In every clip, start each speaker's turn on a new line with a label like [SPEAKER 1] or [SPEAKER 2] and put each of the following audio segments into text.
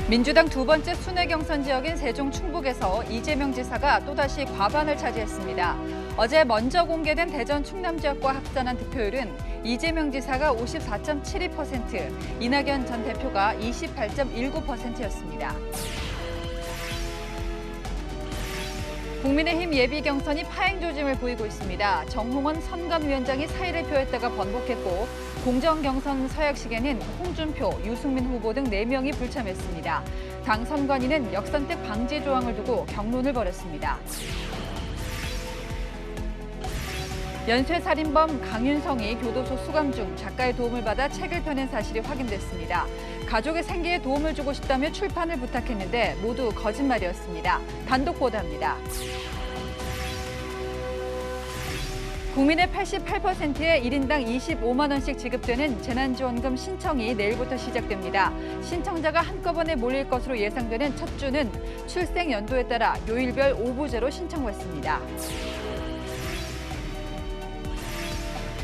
[SPEAKER 1] 민주당 두 번째 순회 경선 지역인 세종 충북에서 이재명 지사가 또다시 과반을 차지했습니다. 어제 먼저 공개된 대전 충남 지역과 합산한 득표율은 이재명 지사가 54.72%, 이낙연 전 대표가 28.19%였습니다. 국민의힘 예비 경선이 파행 조짐을 보이고 있습니다. 정홍원 선관위원장이 사의를 표했다가 번복했고 공정 경선 서약식에는 홍준표, 유승민 후보 등 4명이 불참했습니다. 당 선관위는 역선택 방지 조항을 두고 경론을 벌였습니다. 연쇄살인범 강윤성이 교도소 수감 중 작가의 도움을 받아 책을 펴낸 사실이 확인됐습니다. 가족의 생계에 도움을 주고 싶다며 출판을 부탁했는데 모두 거짓말이었습니다. 단독 보도합니다. 국민의 88%에 1인당 25만 원씩 지급되는 재난지원금 신청이 내일부터 시작됩니다. 신청자가 한꺼번에 몰릴 것으로 예상되는 첫 주는 출생 연도에 따라 요일별 5부제로 신청받습니다.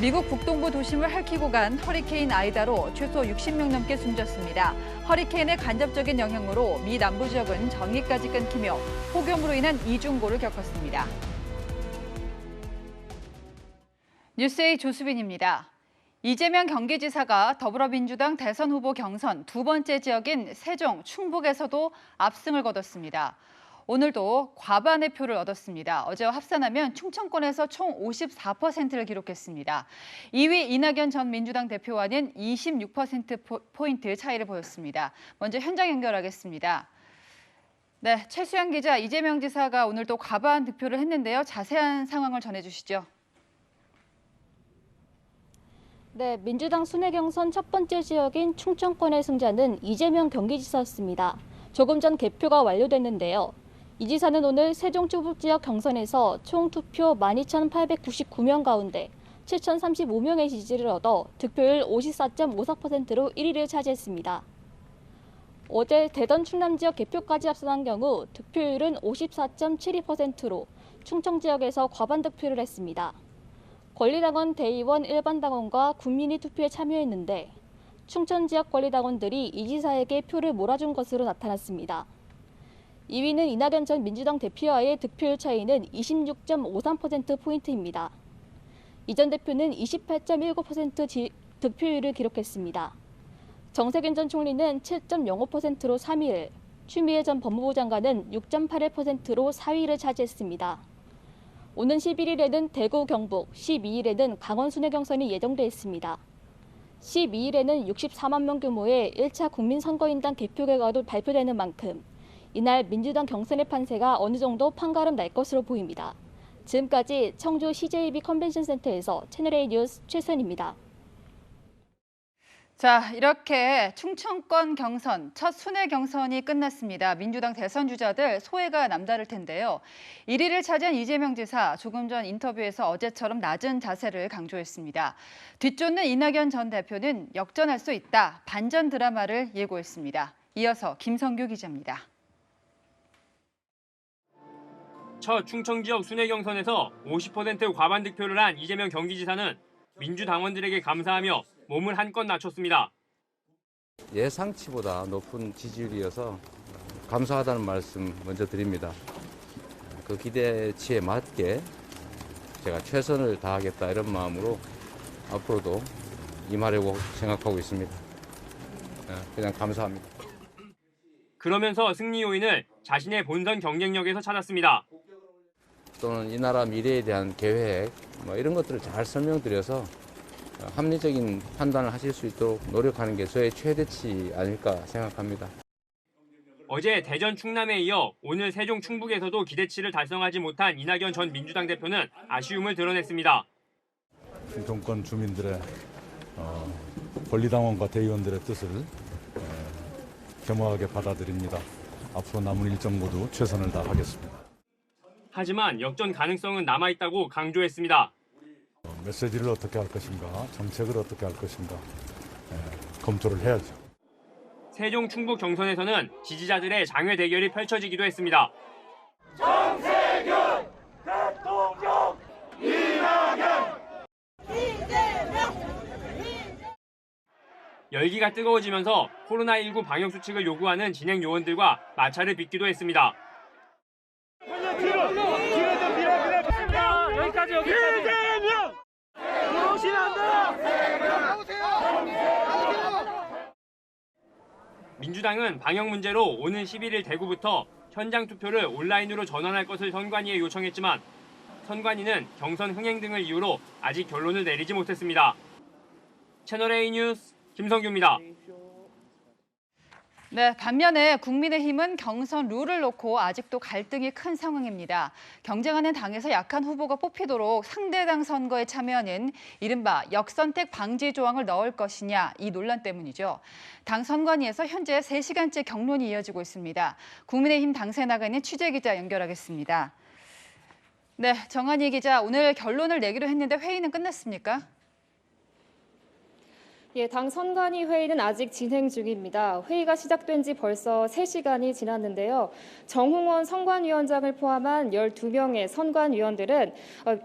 [SPEAKER 1] 미국 북동부 도심을 핥히고 간 허리케인 아이다로 최소 60명 넘게 숨졌습니다. 허리케인의 간접적인 영향으로 미 남부 지역은 전기까지 끊기며 폭염으로 인한 이중고를 겪었습니다. 뉴스A 조수빈입니다. 이재명 경기지사가 더불어민주당 대선 후보 경선 두 번째 지역인 세종, 충북에서도 압승을 거뒀습니다. 오늘도 과반의 표를 얻었습니다. 어제와 합산하면 충청권에서 총 54%를 기록했습니다. 2위 이낙연 전 민주당 대표와는 26%포인트 차이를 보였습니다. 먼저 현장 연결하겠습니다. 네, 최수영 기자, 이재명 지사가 오늘도 과반 득표를 했는데요. 자세한 상황을 전해주시죠.
[SPEAKER 2] 네, 민주당 순회 경선 첫 번째 지역인 충청권의 승자는 이재명 경기지사였습니다. 조금 전 개표가 완료됐는데요. 이 지사는 오늘 세종 충북 지역 경선에서 총 투표 12,899명 가운데 7,035명의 지지를 얻어 득표율 54.54%로 1위를 차지했습니다. 어제 대전 충남 지역 개표까지 합산한 경우 득표율은 54.72%로 충청 지역에서 과반 득표를 했습니다. 권리당원, 대의원, 일반당원과 국민이 투표에 참여했는데 충청 지역 권리당원들이 이 지사에게 표를 몰아준 것으로 나타났습니다. 2위는 이낙연 전 민주당 대표와의 득표율 차이는 26.53%포인트입니다. 이 전 대표는 28.19% 득표율을 기록했습니다. 정세균 전 총리는 7.05%로 3위를, 추미애 전 법무부 장관은 6.81%로 4위를 차지했습니다. 오는 11일에는 대구, 경북, 12일에는 강원 순회 경선이 예정돼 있습니다. 12일에는 64만 명 규모의 1차 국민선거인단 개표 결과도 발표되는 만큼 이날 민주당 경선의 판세가 어느 정도 판가름 날 것으로 보입니다. 지금까지 청주 CJB 컨벤션 센터에서 채널A 뉴스 최선입니다.
[SPEAKER 1] 자, 이렇게 충청권 경선, 첫 순회 경선이 끝났습니다. 민주당 대선 주자들 소회가 남다를 텐데요. 1위를 차지한 이재명 지사, 조금 전 인터뷰에서 어제처럼 낮은 자세를 강조했습니다. 뒷쫓는 이낙연 전 대표는 역전할 수 있다, 반전 드라마를 예고했습니다. 이어서 김성규 기자입니다.
[SPEAKER 3] 첫 충청 지역 순회 경선에서 50% 과반 득표를 한 이재명 경기지사는 민주당원들에게 감사하며 몸을 한껏 낮췄습니다.
[SPEAKER 4] 예상치보다 높은 지지율이어서 감사하다는 말씀 먼저 드립니다. 그 기대치에 맞게 제가 최선을 다하겠다 이런 마음으로 앞으로도 임하려고 생각하고 있습니다. 그냥 감사합니다.
[SPEAKER 3] 그러면서 승리 요인을 자신의 본선 경쟁력에서 찾았습니다.
[SPEAKER 4] 또는 이 나라 미래에 대한 계획 이런 것들을 잘 설명드려서 합리적인 판단을 하실 수 있도록 노력하는 게 저의 최대치 아닐까 생각합니다.
[SPEAKER 3] 어제 대전 충남에 이어 오늘 세종 충북에서도 기대치를 달성하지 못한 이낙연 전 민주당 대표는 아쉬움을 드러냈습니다.
[SPEAKER 5] 충청권 주민들의 권리당원과 대의원들의 뜻을 겸허하게 받아들입니다. 앞으로 남은 일정 모두 최선을 다하겠습니다.
[SPEAKER 3] 하지만 역전 가능성은 남아있다고 강조했습니다.
[SPEAKER 5] 메시지를 어떻게 할 것인가, 정책을 어떻게 할 것인가 검토를 해야죠.
[SPEAKER 3] 세종 충북 경선에서는 지지자들의 장외 대결이 펼쳐지기도 했습니다.
[SPEAKER 6] 정세균 대통령 이낙연
[SPEAKER 3] 열기가 뜨거워지면서 코로나19 방역 수칙을 요구하는 진행 요원들과 마찰을 빚기도 했습니다.
[SPEAKER 7] 여기까지. 들어오시면 안 돼요.
[SPEAKER 3] 민주당은 방역 문제로 오는 11일 대구부터 현장 투표를 온라인으로 전환할 것을 선관위에 요청했지만 선관위는 경선 흥행 등을 이유로 아직 결론을 내리지 못했습니다. 채널A 뉴스 김성규입니다.
[SPEAKER 1] 네, 반면에 국민의힘은 경선 룰을 놓고 아직도 갈등이 큰 상황입니다. 경쟁하는 당에서 약한 후보가 뽑히도록 상대당 선거에 참여하는 이른바 역선택 방지 조항을 넣을 것이냐 이 논란 때문이죠. 당 선관위에서 현재 3시간째 경론이 이어지고 있습니다. 국민의힘 당세 나가 있는 취재기자 연결하겠습니다. 네, 정한희 기자, 오늘 결론을 내기로 했는데 회의는 끝났습니까?
[SPEAKER 2] 예, 당 선관위 회의는 아직 진행 중입니다. 회의가 시작된 지 벌써 3시간이 지났는데요. 정홍원 선관위원장을 포함한 12명의 선관위원들은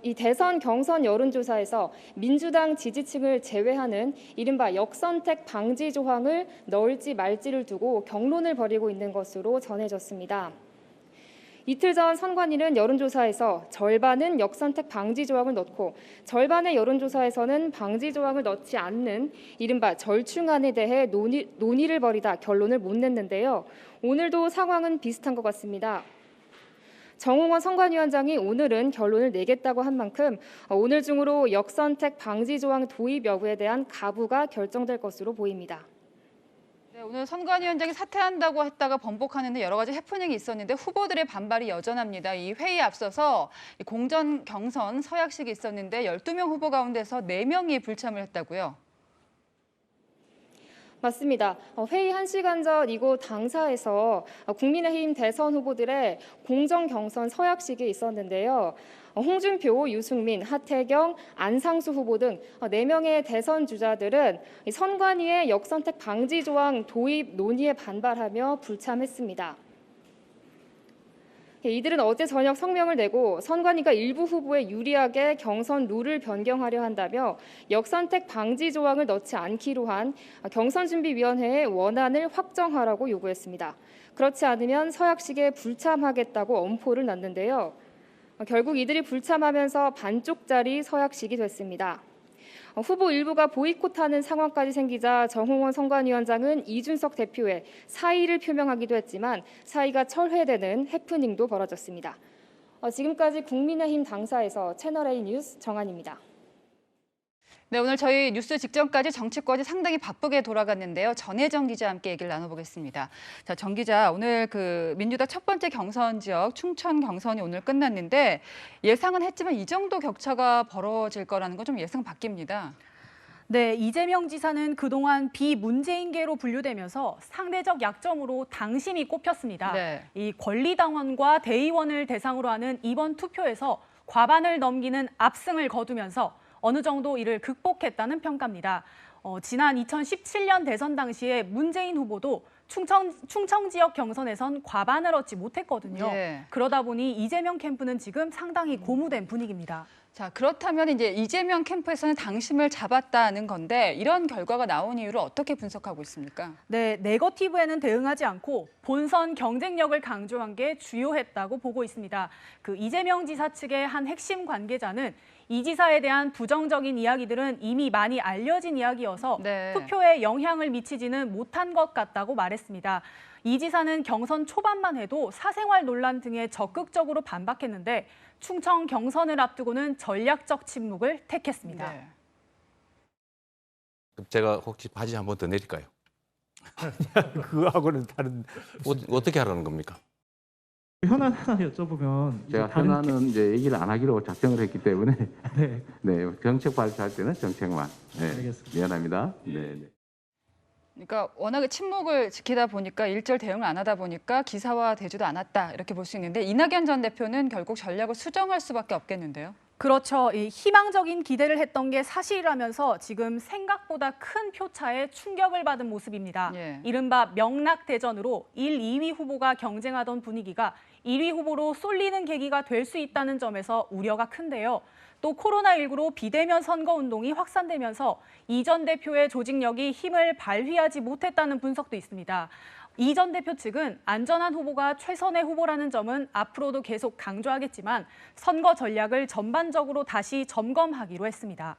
[SPEAKER 2] 이 대선 경선 여론조사에서 민주당 지지층을 제외하는 이른바 역선택 방지 조항을 넣을지 말지를 두고 경론을 벌이고 있는 것으로 전해졌습니다. 이틀 전 선관위는 여론조사에서 절반은 역선택 방지 조항을 넣고 절반의 여론조사에서는 방지 조항을 넣지 않는 이른바 절충안에 대해 논의를 벌이다 결론을 못 냈는데요. 오늘도 상황은 비슷한 것 같습니다. 정홍원 선관위원장이 오늘은 결론을 내겠다고 한 만큼 오늘 중으로 역선택 방지 조항 도입 여부에 대한 가부가 결정될 것으로 보입니다.
[SPEAKER 1] 네, 오늘 선관위원장이 사퇴한다고 했다가 번복하는데 여러 가지 해프닝이 있었는데 후보들의 반발이 여전합니다. 이 회의에 앞서서 공전 경선 서약식이 있었는데 12명 후보 가운데서 4명이 불참을 했다고요?
[SPEAKER 2] 맞습니다. 회의 1시간 전 이곳 당사에서 국민의힘 대선 후보들의 공정 경선 서약식이 있었는데요. 홍준표, 유승민, 하태경, 안상수 후보 등 4명의 대선 주자들은 선관위의 역선택 방지 조항 도입 논의에 반발하며 불참했습니다. 이들은 어제 저녁 성명을 내고 선관위가 일부 후보에 유리하게 경선 룰을 변경하려 한다며 역선택 방지 조항을 넣지 않기로 한 경선준비위원회의 원안을 확정하라고 요구했습니다. 그렇지 않으면 서약식에 불참하겠다고 엄포를 놨는데요. 결국 이들이 불참하면서 반쪽짜리 서약식이 됐습니다. 후보 일부가 보이콧하는 상황까지 생기자 정홍원 선관위원장은 이준석 대표의 사의를 표명하기도 했지만 사의가 철회되는 해프닝도 벌어졌습니다. 지금까지 국민의힘 당사에서 채널A 뉴스 정한입니다.
[SPEAKER 1] 네, 오늘 저희 뉴스 직전까지 정치권이 상당히 바쁘게 돌아갔는데요. 전혜정 기자와 함께 얘기를 나눠보겠습니다. 자, 정 기자, 오늘 민주당 첫 번째 경선 지역 충청 경선이 오늘 끝났는데 예상은 했지만 이 정도 격차가 벌어질 거라는 건 좀 예상 바뀝니다.
[SPEAKER 8] 네, 이재명 지사는 그동안 비문재인계로 분류되면서 상대적 약점으로 당심이 꼽혔습니다.
[SPEAKER 1] 네.
[SPEAKER 8] 이 권리당원과 대의원을 대상으로 하는 이번 투표에서 과반을 넘기는 압승을 거두면서 어느 정도 이를 극복했다는 평가입니다. 지난 2017년 대선 당시에 문재인 후보도 충청 지역 경선에선 과반을 얻지 못했거든요.
[SPEAKER 1] 예.
[SPEAKER 8] 그러다 보니 이재명 캠프는 지금 상당히 고무된 분위기입니다.
[SPEAKER 1] 자, 그렇다면 이제 이재명 캠프에서는 당심을 잡았다는 건데 이런 결과가 나온 이유를 어떻게 분석하고 있습니까?
[SPEAKER 8] 네, 네거티브에는 대응하지 않고 본선 경쟁력을 강조한 게 주요했다고 보고 있습니다. 이재명 지사 측의 한 핵심 관계자는 이 지사에 대한 부정적인 이야기들은 이미 많이 알려진 이야기여서
[SPEAKER 1] 네.
[SPEAKER 8] 투표에 영향을 미치지는 못한 것 같다고 말했습니다. 이 지사는 경선 초반만 해도 사생활 논란 등에 적극적으로 반박했는데 충청 경선을 앞두고는 전략적 침묵을 택했습니다.
[SPEAKER 1] 네.
[SPEAKER 9] 제가 혹시 바지 한 번 더 내릴까요?
[SPEAKER 10] 그거하고는 다른.
[SPEAKER 9] 어떻게 하라는 겁니까?
[SPEAKER 10] 현안 하나 여쭤보면
[SPEAKER 4] 제가
[SPEAKER 10] 다른
[SPEAKER 4] 현안은 이제 얘기를 안 하기로 작정을 했기 때문에
[SPEAKER 10] 네,
[SPEAKER 4] 네, 정책 발표할 때는 정책만. 네,
[SPEAKER 10] 알겠습니다.
[SPEAKER 4] 미안합니다. 네, 네.
[SPEAKER 1] 그러니까 워낙에 침묵을 지키다 보니까 일절 대응을 안 하다 보니까 기사화되지도 않았다 이렇게 볼 수 있는데 이낙연 전 대표는 결국 전략을 수정할 수밖에 없겠는데요.
[SPEAKER 8] 그렇죠. 희망적인 기대를 했던 게 사실이라면서 지금 생각보다 큰 표차에 충격을 받은 모습입니다.
[SPEAKER 1] 예.
[SPEAKER 8] 이른바 명락대전으로 1, 2위 후보가 경쟁하던 분위기가 1위 후보로 쏠리는 계기가 될 수 있다는 점에서 우려가 큰데요. 또 코로나19로 비대면 선거운동이 확산되면서 이 전 대표의 조직력이 힘을 발휘하지 못했다는 분석도 있습니다. 이 전 대표 측은 안전한 후보가 최선의 후보라는 점은 앞으로도 계속 강조하겠지만 선거 전략을 전반적으로 다시 점검하기로 했습니다.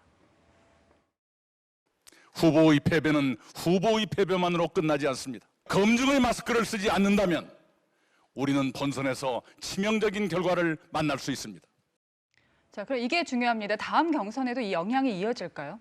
[SPEAKER 11] 후보의 패배는 후보의 패배만으로 끝나지 않습니다. 검증의 마스크를 쓰지 않는다면 우리는 본선에서 치명적인 결과를 만날 수 있습니다.
[SPEAKER 1] 자, 그럼 이게 중요합니다. 다음 경선에도 이 영향이 이어질까요?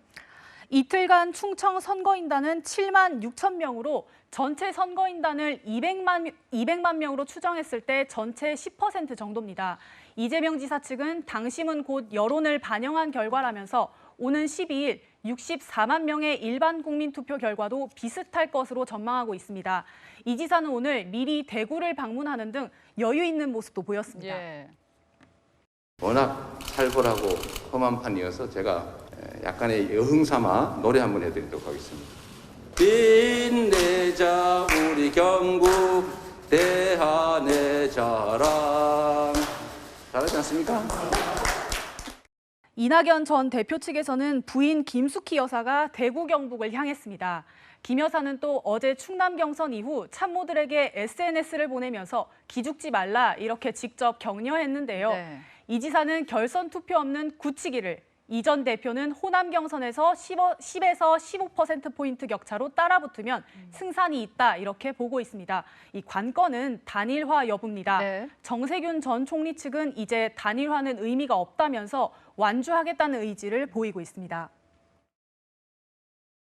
[SPEAKER 8] 이틀간 충청 선거인단은 7만 6천 명으로 전체 선거인단을 200만 명으로 추정했을 때 전체 10% 정도입니다. 이재명 지사 측은 당심은 곧 여론을 반영한 결과라면서 오는 12일 64만 명의 일반 국민 투표 결과도 비슷할 것으로 전망하고 있습니다. 이 지사는 오늘 미리 대구를 방문하는 등 여유 있는 모습도 보였습니다.
[SPEAKER 1] 예.
[SPEAKER 4] 워낙 살벌하고 험한 판이어서 제가 약간의 여흥 삼아 노래 한번 해드리도록 하겠습니다. 빛내자 우리 경북 대한의 자랑. 잘하지 않습니까?
[SPEAKER 8] 이낙연 전 대표 측에서는 부인 김숙희 여사가 대구 경북을 향했습니다. 김 여사는 또 어제 충남 경선 이후 참모들에게 SNS를 보내면서 기죽지 말라 이렇게 직접 격려했는데요.
[SPEAKER 1] 네.
[SPEAKER 8] 이 지사는 결선 투표 없는 굳히기를, 이 전 대표는 호남 경선에서 10에서 15%포인트 격차로 따라붙으면 승산이 있다 이렇게 보고 있습니다. 이 관건은 단일화 여부입니다.
[SPEAKER 1] 네.
[SPEAKER 8] 정세균 전 총리 측은 이제 단일화는 의미가 없다면서 완주하겠다는 의지를 보이고 있습니다.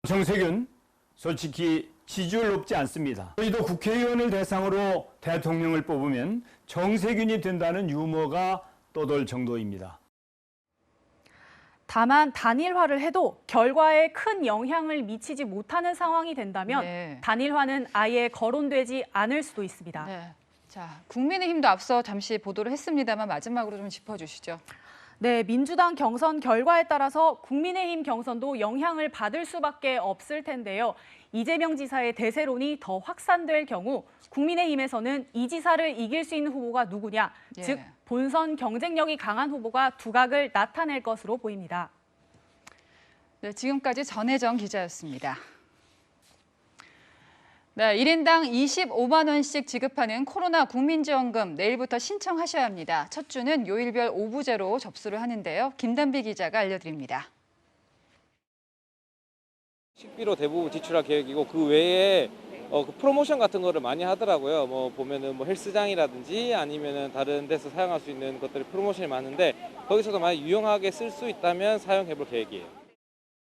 [SPEAKER 12] 정세균 솔직히 지지율 높지 않습니다. 저희도 국회의원을 대상으로 대통령을 뽑으면 정세균이 된다는 유머가 떠돌 정도입니다.
[SPEAKER 8] 다만 단일화를 해도 결과에 큰 영향을 미치지 못하는 상황이 된다면
[SPEAKER 1] 네.
[SPEAKER 8] 단일화는 아예 거론되지 않을 수도 있습니다.
[SPEAKER 1] 네. 자, 국민의힘도 앞서 잠시 보도를 했습니다만 마지막으로 좀 짚어주시죠.
[SPEAKER 8] 네, 민주당 경선 결과에 따라서 국민의힘 경선도 영향을 받을 수밖에 없을 텐데요. 이재명 지사의 대세론이 더 확산될 경우 국민의힘에서는 이 지사를 이길 수 있는 후보가 누구냐,
[SPEAKER 1] 예.
[SPEAKER 8] 즉 본선 경쟁력이 강한 후보가 두각을 나타낼 것으로 보입니다.
[SPEAKER 1] 네, 지금까지 전혜정 기자였습니다. 네, 1인당 25만 원씩 지급하는 코로나 국민지원금 내일부터 신청하셔야 합니다. 첫 주는 요일별 오부제로 접수를 하는데요. 김단비 기자가 알려드립니다.
[SPEAKER 13] 식비로 대부분 지출할 계획이고 그 외에 그 프로모션 같은 거를 많이 하더라고요. 뭐 보면은 뭐 헬스장이라든지 아니면은 다른 데서 사용할 수 있는 것들이 프로모션이 많은데 거기서도 만약 유용하게 쓸 수 있다면 사용해볼 계획이에요.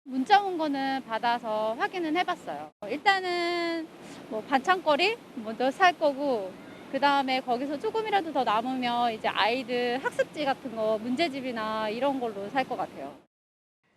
[SPEAKER 14] 문자 온 거는 받아서 확인은 해봤어요. 일단은 뭐 반찬거리 먼저 살 거고, 그 다음에 거기서 조금이라도 더 남으면 이제 아이들 학습지 같은 거, 문제집이나 이런 걸로 살 것 같아요.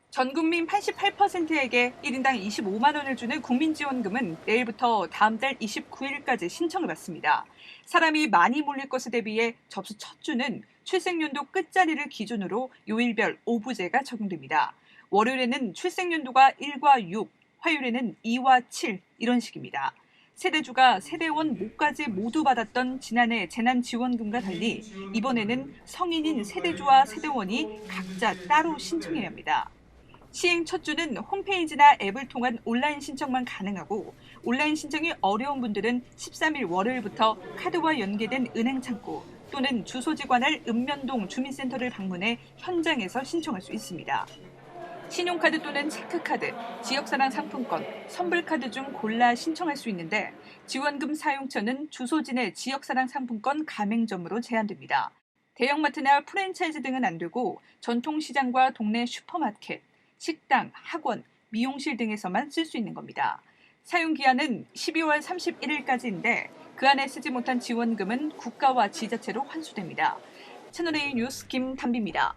[SPEAKER 15] 전 국민 88%에게 1인당 25만 원을 주는 국민지원금은 내일부터 다음 달 29일까지 신청을 받습니다. 사람이 많이 몰릴 것에 대비해 접수 첫 주는 출생연도 끝자리를 기준으로 요일별 오부제가 적용됩니다. 월요일에는 출생연도가 1과 6, 화요일에는 2와 7 이런 식입니다. 세대주가 세대원 몫까지 모두 받았던 지난해 재난지원금과 달리 이번에는 성인인 세대주와 세대원이 각자 따로 신청해야 합니다. 시행 첫 주는 홈페이지나 앱을 통한 온라인 신청만 가능하고, 온라인 신청이 어려운 분들은 13일 월요일부터 카드와 연계된 은행 창구 또는 주소지 관할 읍면동 주민센터를 방문해 현장에서 신청할 수 있습니다. 신용카드 또는 체크카드, 지역사랑 상품권, 선불카드 중 골라 신청할 수 있는데 지원금 사용처는 주소지 내 지역사랑 상품권 가맹점으로 제한됩니다. 대형마트나 프랜차이즈 등은 안 되고 전통시장과 동네 슈퍼마켓, 식당, 학원, 미용실 등에서만 쓸 수 있는 겁니다. 사용기한은 12월 31일까지인데 그 안에 쓰지 못한 지원금은 국가와 지자체로 환수됩니다. 채널A 뉴스 김단비입니다.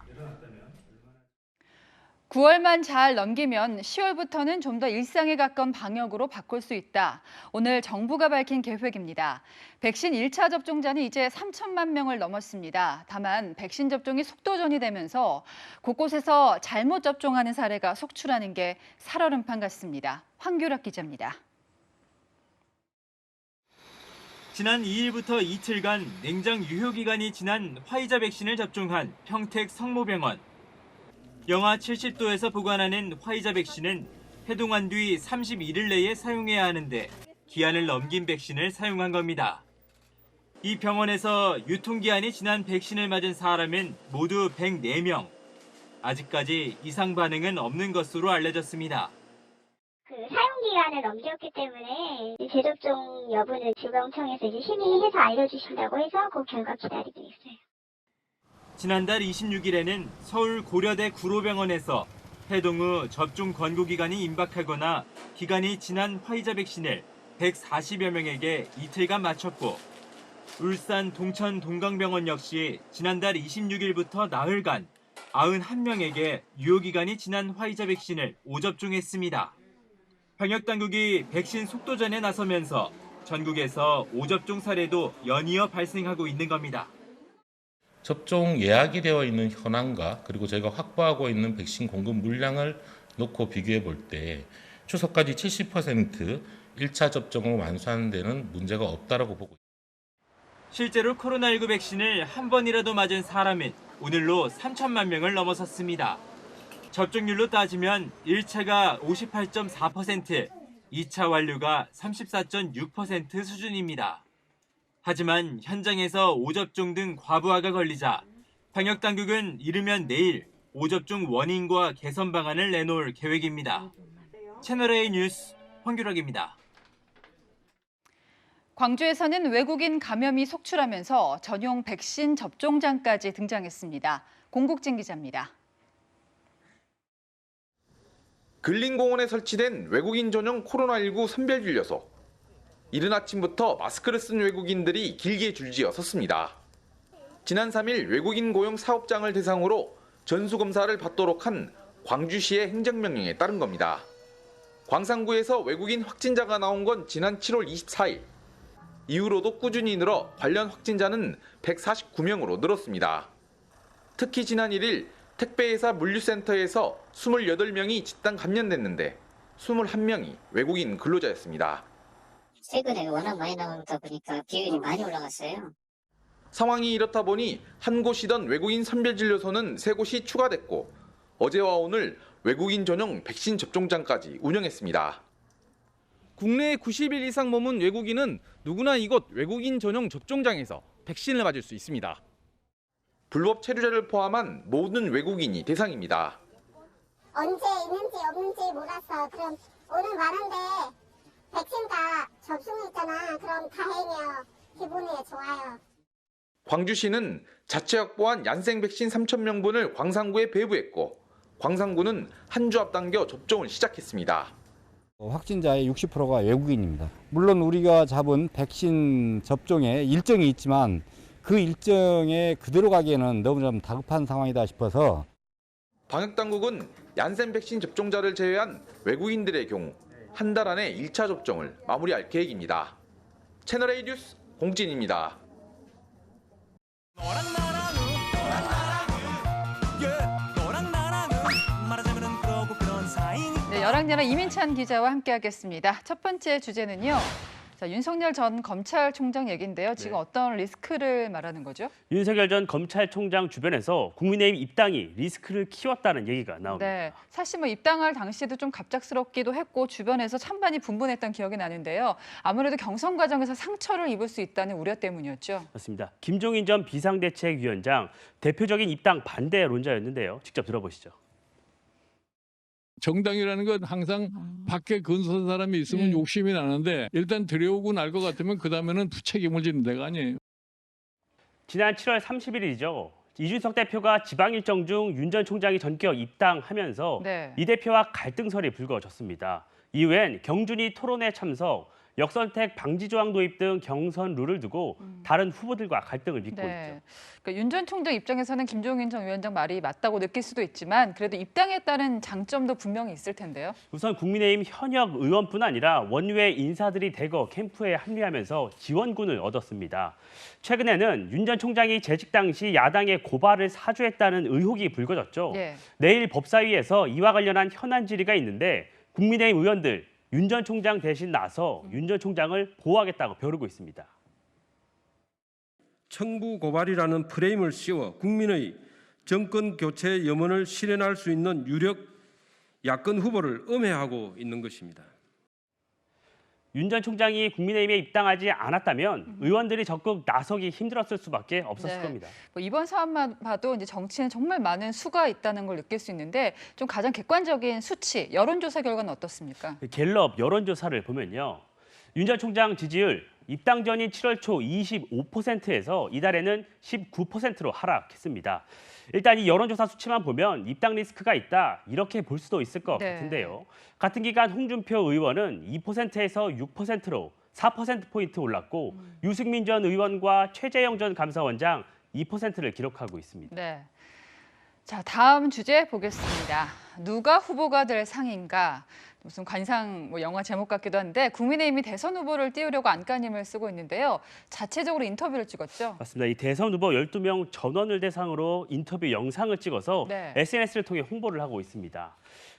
[SPEAKER 1] 9월만 잘 넘기면 10월부터는 좀 더 일상에 가까운 방역으로 바꿀 수 있다. 오늘 정부가 밝힌 계획입니다. 백신 1차 접종자는 이제 3천만 명을 넘었습니다. 다만 백신 접종이 속도전이 되면서 곳곳에서 잘못 접종하는 사례가 속출하는 게 살얼음판 같습니다. 황규락 기자입니다.
[SPEAKER 16] 지난 2일부터 이틀간 냉장 유효기간이 지난 화이자 백신을 접종한 평택 성모병원. 영하 70도에서 보관하는 화이자 백신은 해동한 뒤 31일 내에 사용해야 하는데 기한을 넘긴 백신을 사용한 겁니다. 이 병원에서 유통기한이 지난 백신을 맞은 사람은 모두 104명. 아직까지 이상 반응은 없는 것으로 알려졌습니다.
[SPEAKER 17] 사용기간을 넘겼기 때문에 재접종 여부는 질병청에서 이제 심의해서 알려주신다고 해서 그 결과 기다리고 있어요.
[SPEAKER 16] 지난달 26일에는 서울 고려대 구로병원에서 해동 후 접종 권고 기간이 임박하거나 기간이 지난 화이자 백신을 140여 명에게 이틀간 맞췄고 울산 동천 동강병원 역시 지난달 26일부터 나흘간 91명에게 유효기간이 지난 화이자 백신을 5접종했습니다. 방역당국이 백신 속도전에 나서면서 전국에서 5접종 사례도 연이어 발생하고 있는 겁니다.
[SPEAKER 18] 접종 예약이 되어 있는 현황과 그리고 저희가 확보하고 있는 백신 공급 물량을 놓고 비교해 볼 때 추석까지 70% 1차 접종을 완수하는 데는 문제가 없다라고 보고 있습니다.
[SPEAKER 16] 실제로 코로나19 백신을 한 번이라도 맞은 사람은 오늘로 3천만 명을 넘어섰습니다. 접종률로 따지면 1차가 58.4%, 2차 완료가 34.6% 수준입니다. 하지만 현장에서 5접종 등 과부하가 걸리자 방역당국은 이르면 내일 5접종 원인과 개선 방안을 내놓을 계획입니다. 채널A 뉴스 황규락입니다.
[SPEAKER 1] 광주에서는 외국인 감염이 속출하면서 전용 백신 접종장까지 등장했습니다. 공국진 기자입니다.
[SPEAKER 19] 근린공원에 설치된 외국인 전용 코로나19 선별진료소. 이른 아침부터 마스크를 쓴 외국인들이 길게 줄지어 섰습니다. 지난 3일 외국인 고용 사업장을 대상으로 전수검사를 받도록 한 광주시의 행정명령에 따른 겁니다. 광산구에서 외국인 확진자가 나온 건 지난 7월 24일. 이후로도 꾸준히 늘어 관련 확진자는 149명으로 늘었습니다. 특히 지난 1일 택배회사 물류센터에서 28명이 집단 감염됐는데 21명이 외국인 근로자였습니다.
[SPEAKER 17] 최근에 워낙 많이 나오다 보니까 비율이 많이 올라갔어요.
[SPEAKER 19] 상황이 이렇다 보니 한 곳이던 외국인 선별진료소는 3곳이 추가됐고 어제와 오늘 외국인 전용 백신 접종장까지 운영했습니다.
[SPEAKER 20] 국내에 90일 이상 머문 외국인은 누구나 이곳 외국인 전용 접종장에서 백신을 맞을 수 있습니다.
[SPEAKER 19] 불법 체류자를 포함한 모든 외국인이 대상입니다.
[SPEAKER 17] 언제 있는지 없는지 몰라서 그럼 오늘 많은데 백신 다 접종했잖아. 그럼 다행이에요. 기분이 좋아요.
[SPEAKER 19] 광주시는 자체 확보한 얀생 백신 3,000명분을 광산구에 배부했고 광산구는 한 주 앞당겨 접종을 시작했습니다.
[SPEAKER 21] 확진자의 60%가 외국인입니다. 물론 우리가 잡은 백신 접종에 일정이 있지만 그 일정에 그대로 가기에는 너무 좀 다급한 상황이다 싶어서
[SPEAKER 19] 방역당국은 얀센 백신 접종자를 제외한 외국인들의 경우 한 달 안에 1차 접종을 마무리할 계획입니다. 채널A 뉴스 공진입니다.
[SPEAKER 1] 네, 여랑야랑 이민찬 기자와 함께하겠습니다. 첫 번째 주제는요. 자, 윤석열 전 검찰총장 얘기인데요. 지금 어떤 리스크를 말하는 거죠?
[SPEAKER 22] 윤석열 전 검찰총장 주변에서 국민의힘 입당이 리스크를 키웠다는 얘기가 나옵니다.
[SPEAKER 1] 네, 사실 뭐 입당할 당시에도 좀 갑작스럽기도 했고 주변에서 찬반이 분분했던 기억이 나는데요. 아무래도 경선 과정에서 상처를 입을 수 있다는 우려 때문이었죠.
[SPEAKER 22] 맞습니다. 김종인 전 비상대책위원장 대표적인 입당 반대론자였는데요. 직접 들어보시죠.
[SPEAKER 23] 정당이라는 건 항상 밖에 근소한 사람이 있으면 욕심이 나는데 일단 들여오고 날 것 같으면 그다음에는 부책임을 지는 데가 아니에요.
[SPEAKER 22] 지난 7월 30일이죠. 이준석 대표가 지방 일정 중 윤 전 총장이 전격 입당하면서 이 대표와 갈등설이 불거졌습니다. 이후엔 경준이 토론회 참석, 역선택 방지 조항 도입 등 경선 룰을 두고 다른 후보들과 갈등을 빚고 있죠.
[SPEAKER 1] 그러니까 윤 전 총장 입장에서는 김종인 전 위원장 말이 맞다고 느낄 수도 있지만 그래도 입당에 따른 장점도 분명히 있을 텐데요.
[SPEAKER 22] 우선 국민의힘 현역 의원뿐 아니라 원외 인사들이 대거 캠프에 합류하면서 지원군을 얻었습니다. 최근에는 윤 전 총장이 재직 당시 야당의 고발을 사주했다는 의혹이 불거졌죠. 내일 법사위에서 이와 관련한 현안 질의가 있는데 국민의힘 의원들 윤 전 총장 대신 나서 윤 전 총장을 보호하겠다고 벼르고 있습니다.
[SPEAKER 24] 청부 고발이라는 프레임을 씌워 국민의
[SPEAKER 5] 정권 교체 염원을 실현할 수 있는 유력 야권 후보를 음해하고 있는 것입니다.
[SPEAKER 22] 윤 전 총장이 국민의힘에 입당하지 않았다면 의원들이 적극 나서기 힘들었을 수밖에 없었을 겁니다.
[SPEAKER 1] 뭐 이번 사안만 봐도 이제 정치는 정말 많은 수가 있다는 걸 느낄 수 있는데 좀 가장 객관적인 수치, 여론조사 결과는 어떻습니까?
[SPEAKER 22] 갤럽 여론조사를 보면요. 윤 전 총장 지지율 입당 전인 7월 초 25%에서 이달에는 19%로 하락했습니다. 일단 이 여론조사 수치만 보면 입당 리스크가 있다 이렇게 볼 수도 있을 것 같은데요. 같은 기간 홍준표 의원은 2%에서 6%로 4%포인트 올랐고 유승민 전 의원과 최재형 전 감사원장 2%를 기록하고 있습니다.
[SPEAKER 1] 네. 자, 다음 주제 보겠습니다. 누가 후보가 될 상인가? 무슨 관상 영화 제목 같기도 한데 국민의힘이 대선 후보를 띄우려고 안간힘을 쓰고 있는데요. 자체적으로 인터뷰를 찍었죠.
[SPEAKER 22] 맞습니다. 이 대선 후보 12명 전원을 대상으로 인터뷰 영상을 찍어서 SNS를 통해 홍보를 하고 있습니다.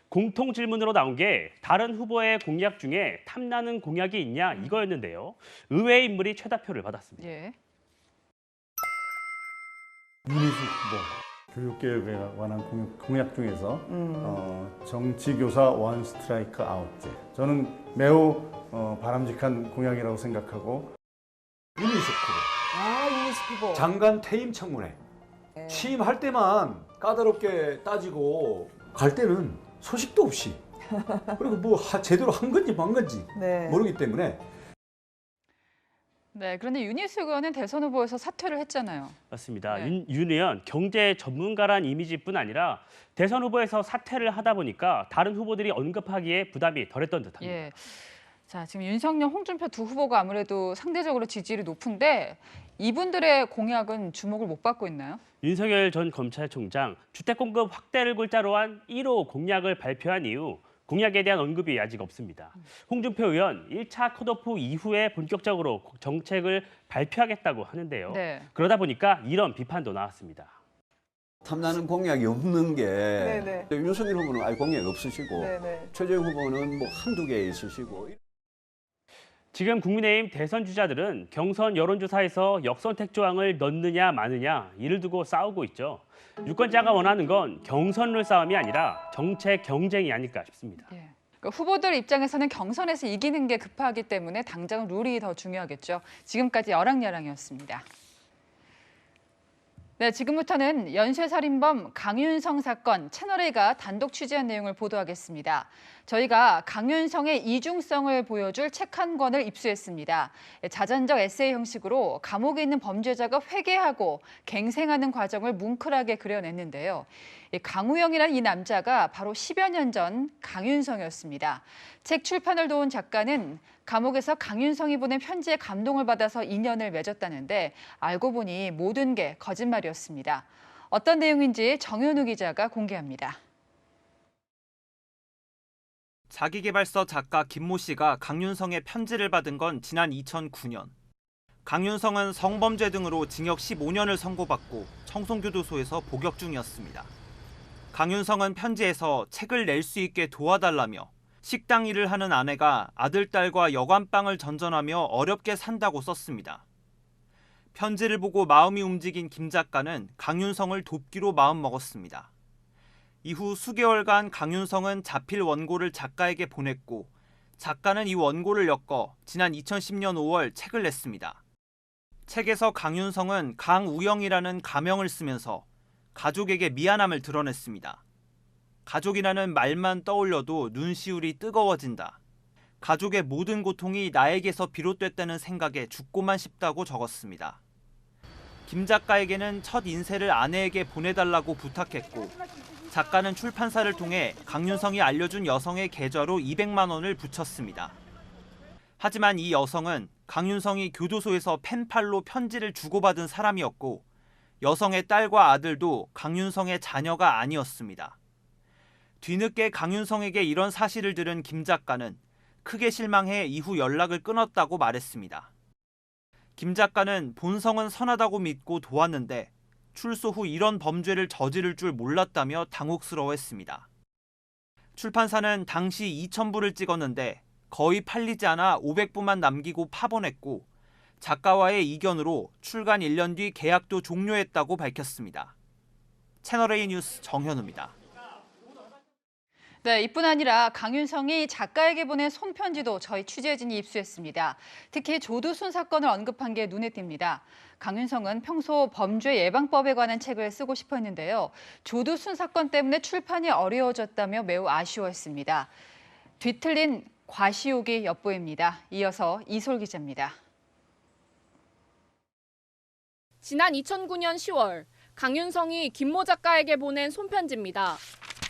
[SPEAKER 22] 공통 질문으로 나온 게 다른 후보의 공약 중에 탐나는 공약이 있냐 이거였는데요. 의외의 인물이 최다표를 받았습니다.
[SPEAKER 6] 윤희숙 후보. 교육개혁에 관한 공약 중에서 정치교사 원 스트라이크 아웃제. 저는 매우 바람직한 공약이라고 생각하고.
[SPEAKER 7] 윤희숙 후보. 윤희숙 후보. 장관 퇴임 청문회. 취임할 때만 까다롭게 따지고 갈 때는 소식도 없이 그리고 뭐 제대로 한 건지 만 건지 모르기 때문에.
[SPEAKER 1] 네, 그런데 윤희숙 의원은 대선 후보에서 사퇴를 했잖아요.
[SPEAKER 22] 맞습니다. 윤 의원 경제 전문가란 이미지뿐 아니라 대선 후보에서 사퇴를 하다 보니까 다른 후보들이 언급하기에 부담이 덜했던 듯합니다.
[SPEAKER 1] 자, 지금 윤석열, 홍준표 두 후보가 아무래도 상대적으로 지지율이 높은데 이분들의 공약은 주목을 못 받고 있나요?
[SPEAKER 22] 윤석열 전 검찰총장 주택 공급 확대를 골자로 한 1호 공약을 발표한 이후 공약에 대한 언급이 아직 없습니다. 홍준표 의원 1차 컷오프 이후에 본격적으로 정책을 발표하겠다고 하는데요. 그러다 보니까 이런 비판도 나왔습니다.
[SPEAKER 24] 탐나는 공약이 없는 게 윤석열 후보는 아예 공약이 없으시고 최재형 후보는 뭐 한두 개 있으시고.
[SPEAKER 22] 지금 국민의힘 대선 주자들은 경선 여론조사에서 역선택 조항을 넣느냐 마느냐 이를 두고 싸우고 있죠. 유권자가 원하는 건 경선룰 싸움이 아니라 정책 경쟁이 아닐까 싶습니다.
[SPEAKER 1] 후보들 입장에서는 경선에서 이기는 게 급하기 때문에 당장 룰이 더 중요하겠죠. 지금까지 여랑야랑이었습니다. 네, 지금부터는 연쇄살인범 강윤성 사건 채널A가 단독 취재한 내용을 보도하겠습니다. 저희가 강윤성의 이중성을 보여줄 책 한 권을 입수했습니다. 자전적 에세이 형식으로 감옥에 있는 범죄자가 회개하고 갱생하는 과정을 뭉클하게 그려냈는데요. 강우영이라는 이 남자가 바로 10여 년 전 강윤성이었습니다. 책 출판을 도운 작가는 감옥에서 강윤성이 보낸 편지에 감동을 받아서 인연을 맺었다는데 알고 보니 모든 게 거짓말이었습니다. 어떤 내용인지 정현우 기자가 공개합니다.
[SPEAKER 25] 자기계발서 작가 김모 씨가 강윤성의 편지를 받은 건 지난 2009년. 강윤성은 성범죄 등으로 징역 15년을 선고받고 청송교도소에서 복역 중이었습니다. 강윤성은 편지에서 책을 낼 수 있게 도와달라며 식당 일을 하는 아내가 아들, 딸과 여관방을 전전하며 어렵게 산다고 썼습니다. 편지를 보고 마음이 움직인 김 작가는 강윤성을 돕기로 마음먹었습니다. 이후 수개월간 강윤성은 자필 원고를 작가에게 보냈고 작가는 이 원고를 엮어 지난 2010년 5월 책을 냈습니다. 책에서 강윤성은 강우영이라는 가명을 쓰면서 가족에게 미안함을 드러냈습니다. 가족이라는 말만 떠올려도 눈시울이 뜨거워진다. 가족의 모든 고통이 나에게서 비롯됐다는 생각에 죽고만 싶다고 적었습니다. 김 작가에게는 첫 인쇄를 아내에게 보내달라고 부탁했고 작가는 출판사를 통해 강윤성이 알려준 여성의 계좌로 200만 원을 붙였습니다. 하지만 이 여성은 강윤성이 교도소에서 펜팔로 편지를 주고받은 사람이었고 여성의 딸과 아들도 강윤성의 자녀가 아니었습니다. 뒤늦게 강윤성에게 이런 사실을 들은 김 작가는 크게 실망해 이후 연락을 끊었다고 말했습니다. 김 작가는 본성은 선하다고 믿고 도왔는데 출소 후 이런 범죄를 저지를 줄 몰랐다며 당혹스러워했습니다. 출판사는 당시 2,000부를 찍었는데 거의 팔리지 않아 500부만 남기고 파본했고 작가와의 이견으로 출간 1년 뒤 계약도 종료했다고 밝혔습니다. 채널A 뉴스 정현우입니다.
[SPEAKER 1] 네, 이뿐 아니라 강윤성이 작가에게 보낸 손편지도 저희 취재진이 입수했습니다. 특히 조두순 사건을 언급한 게 눈에 띕니다. 강윤성은 평소 범죄 예방법에 관한 책을 쓰고 싶어 했는데요. 조두순 사건 때문에 출판이 어려워졌다며 매우 아쉬워했습니다. 뒤틀린 과시욕이 엿보입니다. 이어서 이솔 기자입니다.
[SPEAKER 2] 지난 2009년 10월 강윤성이 김모 작가에게 보낸 손편지입니다.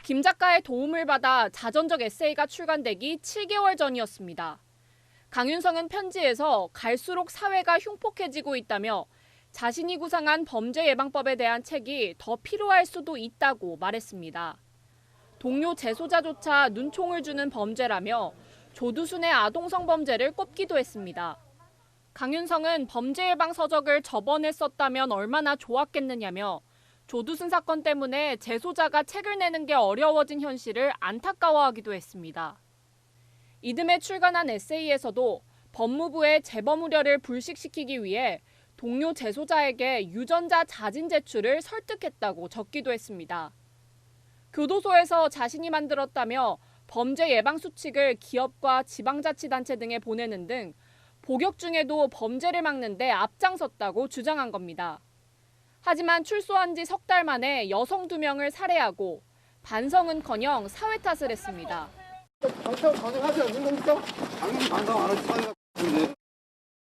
[SPEAKER 2] 김 작가의 도움을 받아 자전적 에세이가 출간되기 7개월 전이었습니다. 강윤성은 편지에서 갈수록 사회가 흉폭해지고 있다며 자신이 구상한 범죄 예방법에 대한 책이 더 필요할 수도 있다고 말했습니다. 동료 재소자조차 눈총을 주는 범죄라며 조두순의 아동 성범죄를 꼽기도 했습니다. 강윤성은 범죄 예방 서적을 저번에 썼다면 얼마나 좋았겠느냐며 조두순 사건 때문에 재소자가 책을 내는 게 어려워진 현실을 안타까워하기도 했습니다. 이듬해 출간한 에세이에서도 법무부의 재범 우려를 불식시키기 위해 동료 재소자에게 유전자 자진 제출을 설득했다고 적기도 했습니다. 교도소에서 자신이 만들었다며 범죄 예방 수칙을 기업과 지방자치단체 등에 보내는 등 복역 중에도 범죄를 막는 데 앞장섰다고 주장한 겁니다. 하지만 출소한 지 석 달 만에 여성 2명을 살해하고 반성은커녕 사회 탓을 했습니다.
[SPEAKER 3] 방청 가능하지 않는 겁니까? 당연히 반성 안 하지.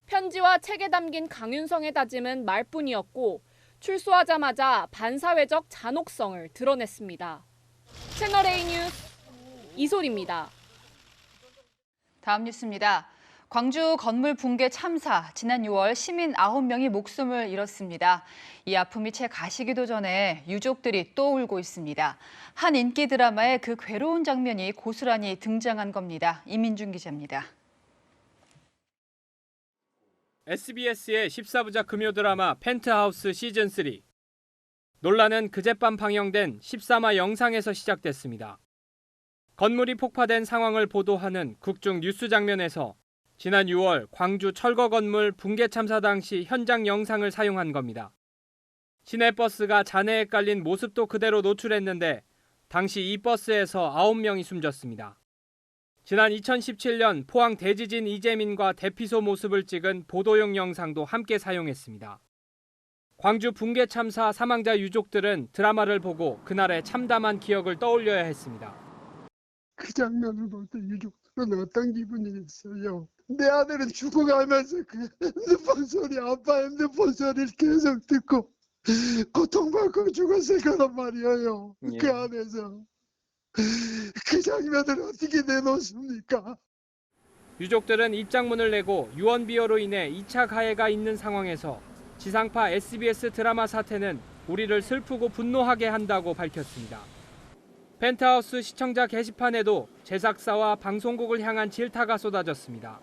[SPEAKER 2] 편지와 책에 담긴 강윤성의 다짐은 말뿐이었고 출소하자마자 반사회적 잔혹성을 드러냈습니다. 채널A 뉴스 이솔입니다.
[SPEAKER 1] 다음 뉴스입니다. 광주 건물 붕괴 참사, 지난 6월 시민 9명이 목숨을 잃었습니다. 이 아픔이 채 가시기도 전에 유족들이 또 울고 있습니다. 한 인기 드라마에 그 괴로운 장면이 고스란히 등장한 겁니다. 이민준 기자입니다.
[SPEAKER 9] SBS의 14부작 금요 드라마 펜트하우스 시즌3. 논란은 그젯밤 방영된 13화 영상에서 시작됐습니다. 건물이 폭파된 상황을 보도하는 국중 뉴스 장면에서 지난 6월 광주 철거 건물 붕괴 참사 당시 현장 영상을 사용한 겁니다. 시내버스가 잔해에 깔린 모습도 그대로 노출했는데 당시 이 버스에서 9명이 숨졌습니다. 지난 2017년 포항 대지진 이재민과 대피소 모습을 찍은 보도용 영상도 함께 사용했습니다. 광주 붕괴 참사 사망자 유족들은 드라마를 보고 그날의 참담한 기억을 떠올려야 했습니다.
[SPEAKER 3] 그 장면을 볼 때 유족들은 어떤 기분이겠어요? 내 아들은 죽어가면서 그 핸드폰 소리, 아빠 핸드폰 소리를 계속 듣고 고통받고 죽었을 거란 말이에요. 그 안에서. 그 장면을 어떻게 내놓습니까?
[SPEAKER 9] 유족들은 입장문을 내고 유언비어로 인해 2차 가해가 있는 상황에서 지상파 SBS 드라마 사태는 우리를 슬프고 분노하게 한다고 밝혔습니다. 펜트하우스 시청자 게시판에도 제작사와 방송국을 향한 질타가 쏟아졌습니다.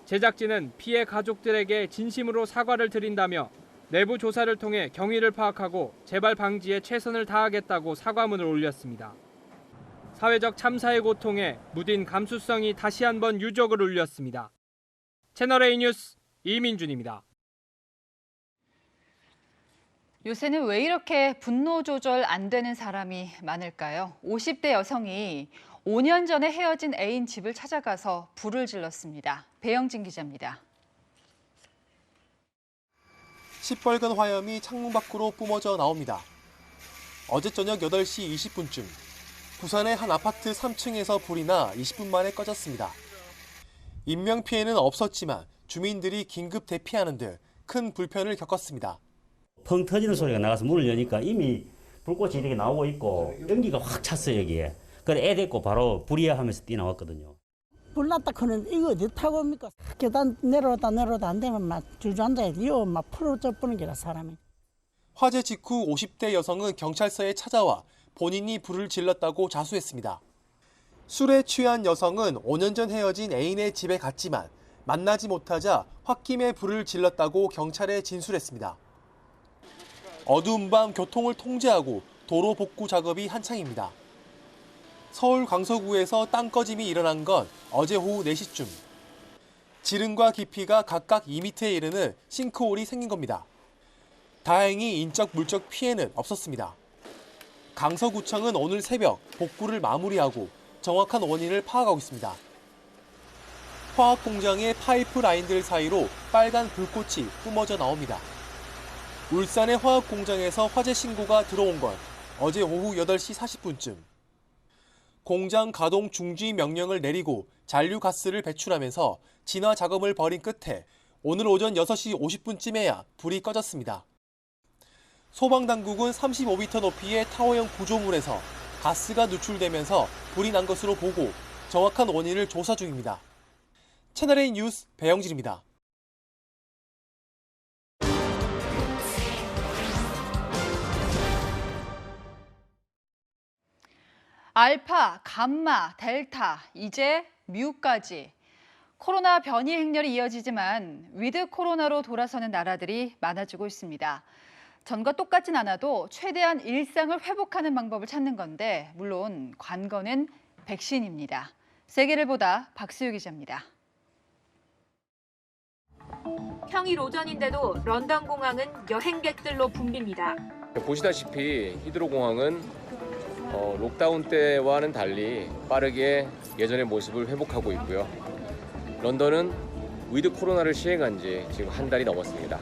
[SPEAKER 9] 제작진은 피해 가족들에게 진심으로 사과를 드린다며 내부 조사를 통해 경위를 파악하고 재발 방지에 최선을 다하겠다고 사과문을 올렸습니다. 사회적 참사의 고통에 무딘 감수성이 다시 한번 유족을 울렸습니다. 채널A 뉴스 이민준입니다.
[SPEAKER 1] 요새는 왜 이렇게 분노 조절 안 되는 사람이 많을까요? 50대 여성이 5년 전에 헤어진 애인 집을 찾아가서 불을 질렀습니다. 배영진 기자입니다.
[SPEAKER 10] 시뻘건 화염이 창문 밖으로 뿜어져 나옵니다. 어제 저녁 8시 20분쯤 부산의 한 아파트 3층에서 불이 나 20분 만에 꺼졌습니다. 인명피해는 없었지만 주민들이 긴급 대피하는 등 큰 불편을 겪었습니다.
[SPEAKER 11] 펑 터지는 소리가 나가서 문을 여니까 이미 불꽃이 이렇게 나오고 있고 연기가 확 찼어요, 여기에. 그래 애 데리고 바로 불이야 하면서 뛰어나왔거든요.
[SPEAKER 26] 불났다 그는 이거 어디 타고 옵니까? 계단 내려오다 안 되면 막 주저앉아야 돼요. 막 풀어져 버는 게라 사람이.
[SPEAKER 10] 화재 직후 50대 여성은 경찰서에 찾아와 본인이 불을 질렀다고 자수했습니다. 술에 취한 여성은 5년 전 헤어진 애인의 집에 갔지만 만나지 못하자 홧김에 불을 질렀다고 경찰에 진술했습니다. 어두운 밤 교통을 통제하고 도로 복구 작업이 한창입니다. 서울 강서구에서 땅 꺼짐이 일어난 건 어제 오후 4시쯤. 지름과 깊이가 각각 2m에 이르는 싱크홀이 생긴 겁니다. 다행히 인적 물적 피해는 없었습니다. 강서구청은 오늘 새벽 복구를 마무리하고 정확한 원인을 파악하고 있습니다. 화학 공장의 파이프 라인들 사이로 빨간 불꽃이 뿜어져 나옵니다. 울산의 화학 공장에서 화재 신고가 들어온 건 어제 오후 8시 40분쯤. 공장 가동 중지 명령을 내리고 잔류 가스를 배출하면서 진화 작업을 벌인 끝에 오늘 오전 6시 50분쯤에야 불이 꺼졌습니다. 소방당국은 35m 높이의 타워형 구조물에서 가스가 누출되면서 불이 난 것으로 보고 정확한 원인을 조사 중입니다. 채널A 뉴스 배영진입니다.
[SPEAKER 1] 알파, 감마, 델타, 이제 뮤까지. 코로나 변이 행렬이 이어지지만 위드 코로나로 돌아서는 나라들이 많아지고 있습니다. 전과 똑같진 않아도 최대한 일상을 회복하는 방법을 찾는 건데 물론 관건은 백신입니다. 세계를 보다 박수유 기자입니다.
[SPEAKER 4] 평일 오전인데도 런던 공항은 여행객들로 붐빕니다.
[SPEAKER 8] 보시다시피 히드로 공항은 록다운 때와는 달리 빠르게 예전의 모습을 회복하고 있고요. 런던은 위드 코로나를 시행한 지 지금 한 달이 넘었습니다.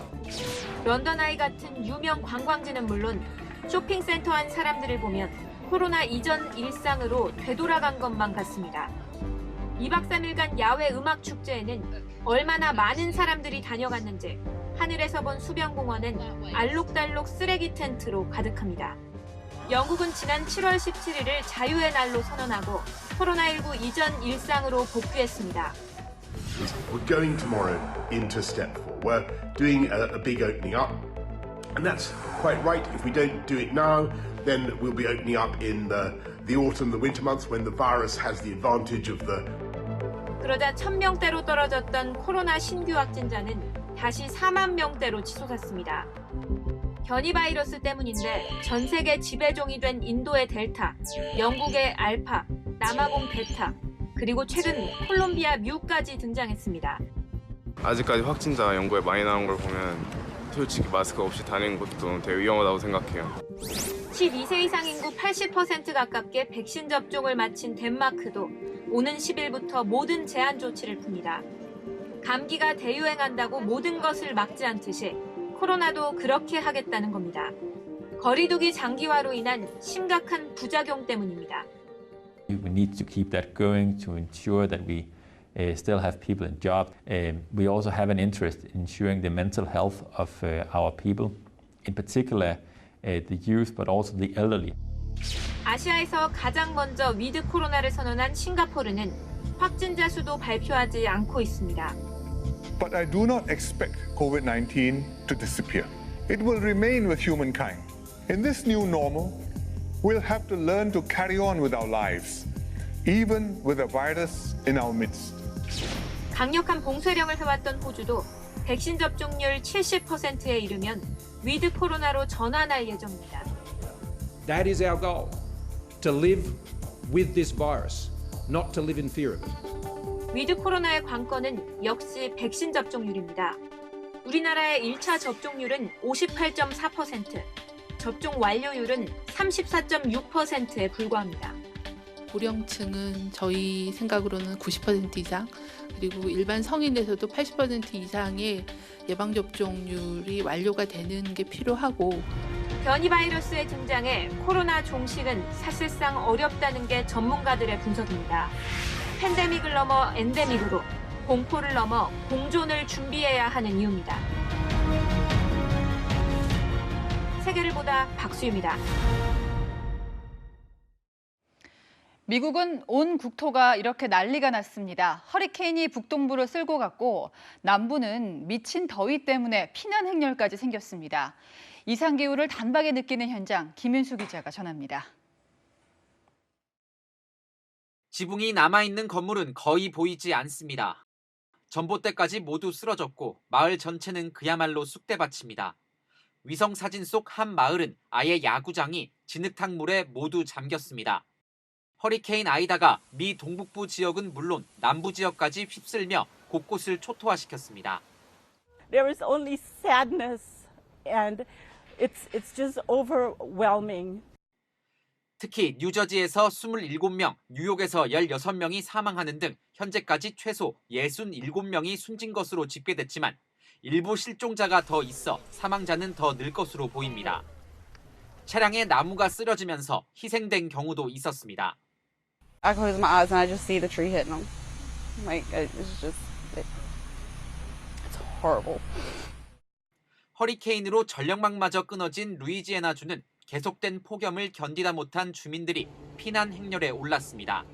[SPEAKER 4] 런던 아이 같은 유명 관광지는 물론 쇼핑센터 안 사람들을 보면 코로나 이전 일상으로 되돌아간 것만 같습니다. 2박 3일간 야외 음악 축제에는 얼마나 많은 사람들이 다녀갔는지 하늘에서 본 수변공원은 알록달록 쓰레기 텐트로 가득합니다. 영국은 지난 7월 17일을 자유의 날로 선언하고 코로나19 이전 일상으로 복귀했습니다.
[SPEAKER 12] We're going tomorrow into step 4. We're doing a big opening up. And that's quite right. If we don't do it now, then we'll be opening up in the autumn, the winter months when the virus has the advantage of the...
[SPEAKER 4] 그러자 1000명대로 떨어졌던 코로나 신규 확진자는 다시 4만 명대로 치솟았습니다. 변이 바이러스 때문인데 전 세계 지배종이 된 인도의 델타, 영국의 알파, 남아공 베타, 그리고 최근 콜롬비아 뮤까지 등장했습니다.
[SPEAKER 13] 아직까지 확진자 연구에 많이 나온 걸 보면 솔직히 마스크 없이 다니는 것도 되게 위험하다고 생각해요.
[SPEAKER 4] 12세 이상 인구 80% 가깝게 백신 접종을 마친 덴마크도 오는 10일부터 모든 제한 조치를 풉니다. 감기가 대유행한다고 모든 것을 막지 않듯이 코로나도 그렇게 하겠다는 겁니다. 거리두기 장기화로 인한 심각한 부작용 때문입니다.
[SPEAKER 14] We need to keep that going to ensure that we still have people in jobs. We also have an interest in ensuring the mental health of our people, in particular the youth, but also the elderly.
[SPEAKER 4] 아시아에서 가장 먼저 위드 코로나를 선언한 싱가포르는 확진자 수도 발표하지 않고 있습니다.
[SPEAKER 15] But I do not expect COVID-19 to disappear. It will remain with humankind. In this new normal, we'll have to learn to carry on with our lives, even with a virus in our midst.
[SPEAKER 4] 강력한 봉쇄령을 해왔던 호주도 백신 접종률 70%에 이르면 위드 코로나로 전환할 예정입니다.
[SPEAKER 27] That is our goal, to live with this virus, not to live in fear of it.
[SPEAKER 4] 위드 코로나의 관건은 역시 백신 접종률입니다. 우리나라의 1차 접종률은 58.4%, 접종 완료율은 34.6%에 불과합니다.
[SPEAKER 28] 고령층은 저희 생각으로는 90% 이상, 그리고 일반 성인에서도 80% 이상의 예방접종률이 완료가 되는 게 필요하고,
[SPEAKER 4] 변이 바이러스의 등장에 코로나 종식은 사실상 어렵다는 게 전문가들의 분석입니다. 팬데믹을 넘어 엔데믹으로, 공포를 넘어 공존을 준비해야 하는 이유입니다. 세계를 보다 박수유입니다.
[SPEAKER 1] 미국은 온 국토가 이렇게 난리가 났습니다. 허리케인이 북동부를 쓸고 갔고 남부는 미친 더위 때문에 피난 행렬까지 생겼습니다. 이상기후를 단박에 느끼는 현장, 김윤수 기자가 전합니다.
[SPEAKER 29] 지붕이 남아있는 건물은 거의 보이지 않습니다. 전봇대까지 모두 쓰러졌고 마을 전체는 그야말로 쑥대밭입니다. 위성사진 속 한 마을은 아예 야구장이 진흙탕물에 모두 잠겼습니다. 허리케인 아이다가 미 동북부 지역은 물론 남부 지역까지 휩쓸며 곳곳을 초토화시켰습니다.
[SPEAKER 30] There is only sadness and it's just overwhelming.
[SPEAKER 29] 특히 뉴저지에서 27명, 뉴욕에서 16명이 사망하는 등 현재까지 최소 67명이 숨진 것으로 집계됐지만 일부 실종자가 더 있어 사망자는 더 늘 것으로 보입니다. 차량에 나무가 쓰러지면서 희생된 경우도 있었습니다.
[SPEAKER 5] I close my eyes and I just see the tree hitting them. Like it's horrible.
[SPEAKER 29] 허리케인으로 전력망마저 끊어진 루이지애나주는 계속된 폭염을 견디다 못한 주민들이 피난 행렬에 올랐습니다.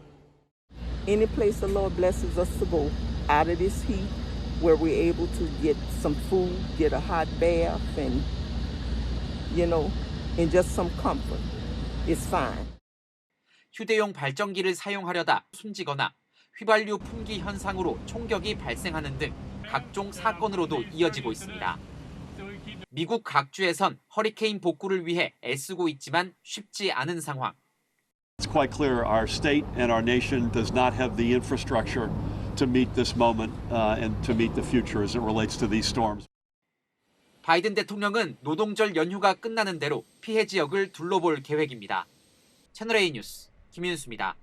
[SPEAKER 6] Any place the Lord blesses us to go out of this heat, where we're able to get some food, get a hot bath, and and just some comfort, it's fine.
[SPEAKER 29] 휴대용 발전기를 사용하려다 숨지거나 휘발유 품귀 현상으로 총격이 발생하는 등 각종 사건으로도 이어지고 있습니다. 미국 각 주에선 허리케인 복구를 위해 애쓰고 있지만 쉽지 않은 상황.
[SPEAKER 7] It's quite clear our state and our nation does not have the infrastructure to meet this moment and to meet the future as it relates to these storms.
[SPEAKER 29] 바이든 대통령은 노동절 연휴가 끝나는 대로 피해 지역을 둘러볼 계획입니다. 채널A 뉴스 김윤수입니다.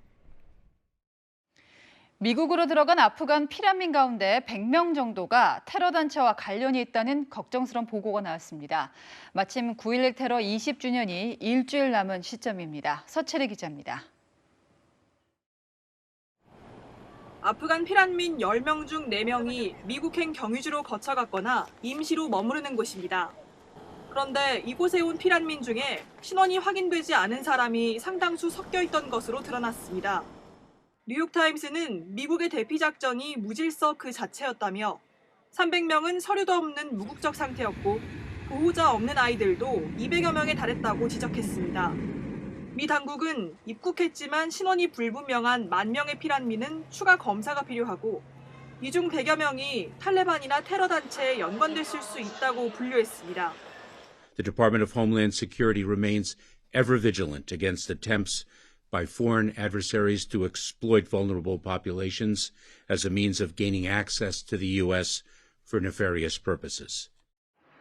[SPEAKER 1] 미국으로 들어간 아프간 피난민 가운데 100명 정도가 테러 단체와 관련이 있다는 걱정스러운 보고가 나왔습니다. 마침 9.11 테러 20주년이 일주일 남은 시점입니다. 서채리 기자입니다.
[SPEAKER 16] 아프간 피난민 10명 중 4명이 미국행 경유지로 거쳐갔거나 임시로 머무르는 곳입니다. 그런데 이곳에 온 피난민 중에 신원이 확인되지 않은 사람이 상당수 섞여 있던 것으로 드러났습니다. 뉴욕타임스는 미국의 대피 작전이 무질서 그 자체였다며 300명은 서류도 없는 무국적 상태였고 보호자 없는 아이들도 200여 명에 달했다고 지적했습니다. 미 당국은 입국했지만 신원이 불분명한 10,000명의 피난민은 추가 검사가 필요하고 이 중 100여 명이 탈레반이나 테러 단체에 연관됐을 수 있다고 분류했습니다.
[SPEAKER 17] The Department of Homeland Security remains ever vigilant against attempts by foreign adversaries to exploit vulnerable populations as a means of gaining access to the U.S. for nefarious purposes.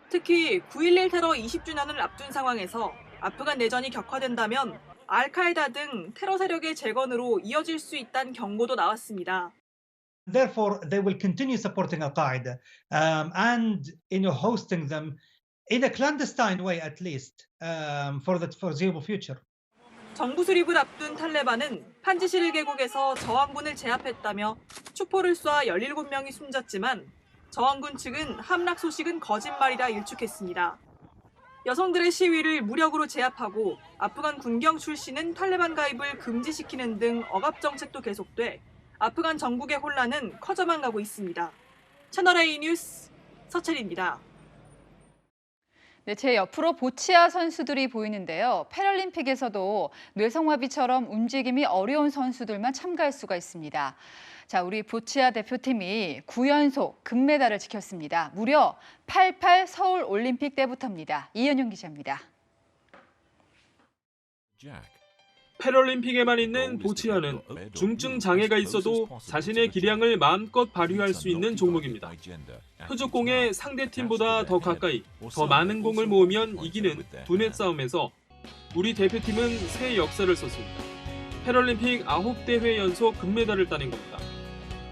[SPEAKER 16] 특히 9.11 테러 20주년을 앞둔 상황에서 아프간 내전이 격화된다면 알카에다 등 테러 세력의 재건으로 이어질 수 있다는 경고도 나왔습니다.
[SPEAKER 18] Therefore, they will continue supporting Al-Qaeda and hosting them in a clandestine way, at least, for the foreseeable future.
[SPEAKER 16] 정부 수립을 앞둔 탈레반은 판지시르 계곡에서 저항군을 제압했다며 촛포를 쏴 17명이 숨졌지만 저항군 측은 함락 소식은 거짓말이라 일축했습니다. 여성들의 시위를 무력으로 제압하고 아프간 군경 출신은 탈레반 가입을 금지시키는 등 억압 정책도 계속돼 아프간 전국의 혼란은 커져만 가고 있습니다. 채널A 뉴스 서채리입니다.
[SPEAKER 1] 네, 제 옆으로 보치아 선수들이 보이는데요. 패럴림픽에서도 뇌성마비처럼 움직임이 어려운 선수들만 참가할 수가 있습니다. 자, 우리 보치아 대표팀이 9연속 금메달을 지켰습니다. 무려 88 서울 올림픽 때부터입니다. 이현용 기자입니다.
[SPEAKER 19] 패럴림픽에만 있는 보치아는 중증 장애가 있어도 자신의 기량을 마음껏 발휘할 수 있는 종목입니다. 표적공에 상대팀보다 더 가까이, 더 많은 공을 모으면 이기는 두뇌 싸움에서 우리 대표팀은 새 역사를 썼습니다. 패럴림픽 9대회 연속 금메달을 따낸 겁니다.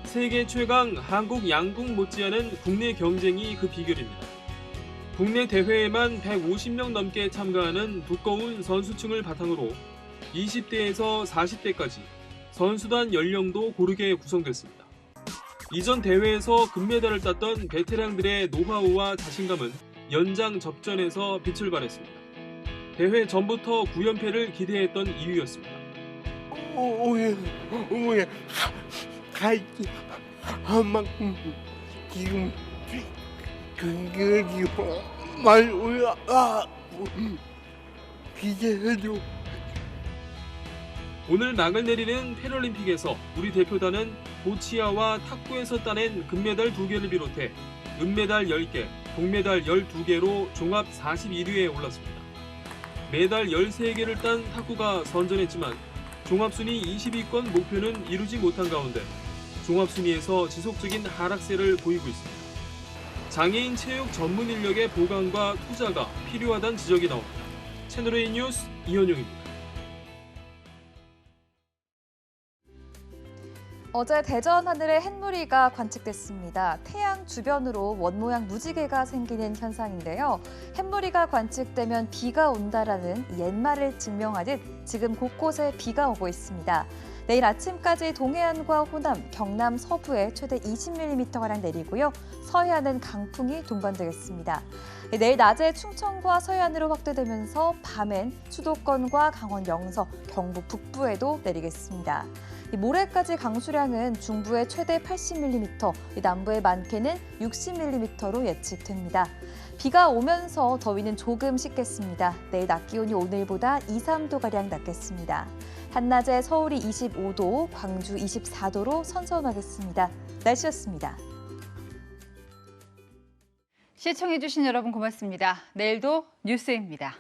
[SPEAKER 19] 세계 최강 한국 양궁 못지않은 국내 경쟁이 그 비결입니다. 국내 대회에만 150명 넘게 참가하는 두꺼운 선수층을 바탕으로 20대에서 40대까지 선수단 연령도 고르게 구성됐습니다. 이전 대회에서 금메달을 땄던 베테랑들의 노하우와 자신감은 연장 접전에서 빛을 발했습니다. 대회 전부터 9연패를 기대했던 이유였습니다.
[SPEAKER 20] 한만큼 지금 경기력이 많이 올라가 기대해줘.
[SPEAKER 19] 오늘 막을 내리는 패럴림픽에서 우리 대표단은 보치아와 탁구에서 따낸 금메달 2개를 비롯해 은메달 10개, 동메달 12개로 종합 41위에 올랐습니다. 메달 13개를 딴 탁구가 선전했지만 종합순위 20위권 목표는 이루지 못한 가운데 종합순위에서 지속적인 하락세를 보이고 있습니다. 장애인 체육 전문 인력의 보강과 투자가 필요하다는 지적이 나옵니다. 채널A 뉴스 이현용입니다.
[SPEAKER 2] 어제 대전 하늘에 햇무리가 관측됐습니다. 태양 주변으로 원 모양 무지개가 생기는 현상인데요. 햇무리가 관측되면 비가 온다라는 옛말을 증명하듯 지금 곳곳에 비가 오고 있습니다. 내일 아침까지 동해안과 호남, 경남 서부에 최대 20mm가량 내리고요. 서해안은 강풍이 동반되겠습니다. 내일 낮에 충청과 서해안으로 확대되면서 밤엔 수도권과 강원 영서, 경북 북부에도 내리겠습니다. 모레까지 강수량은 중부에 최대 80mm, 남부의 많게는 60mm로 예측됩니다. 비가 오면서 더위는 조금 식겠습니다. 내일 낮 기온이 오늘보다 2, 3도가량 낮겠습니다. 한낮에 서울이 25도, 광주 24도로 선선하겠습니다. 날씨였습니다.
[SPEAKER 1] 시청해주신 여러분 고맙습니다. 내일도 뉴스입니다.